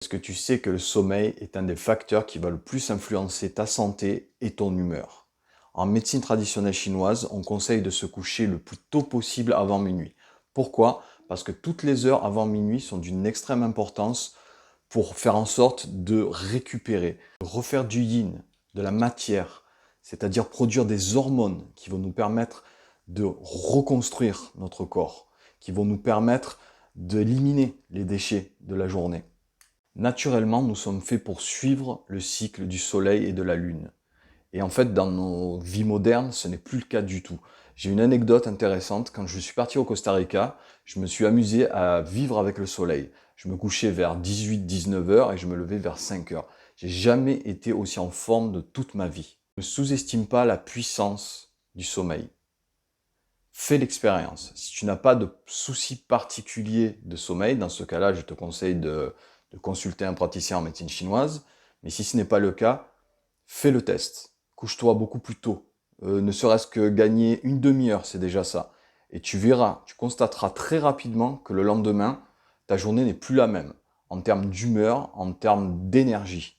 Est-ce que tu sais que le sommeil est un des facteurs qui va le plus influencer ta santé et ton humeur? En médecine traditionnelle chinoise, on conseille de se coucher le plus tôt possible avant minuit. Pourquoi? Parce que toutes les heures avant minuit sont d'une extrême importance pour faire en sorte de récupérer, de refaire du yin, de la matière, c'est-à-dire produire des hormones qui vont nous permettre de reconstruire notre corps, qui vont nous permettre d'éliminer les déchets de la journée. Naturellement, nous sommes faits pour suivre le cycle du soleil et de la lune. Et en fait, dans nos vies modernes, ce n'est plus le cas du tout. J'ai une anecdote intéressante. Quand je suis parti au Costa Rica, je me suis amusé à vivre avec le soleil. Je me couchais vers 18-19 heures et je me levais vers 5 heures. J'ai jamais été aussi en forme de toute ma vie. Ne sous-estime pas la puissance du sommeil. Fais l'expérience. Si tu n'as pas de souci particulier de sommeil, dans ce cas-là, je te conseille de consulter un praticien en médecine chinoise. Mais si ce n'est pas le cas, fais le test. Couche-toi beaucoup plus tôt. Ne serait-ce que gagner une demi-heure, c'est déjà ça. Et tu verras, tu constateras très rapidement que le lendemain, ta journée n'est plus la même. En termes d'humeur, en termes d'énergie.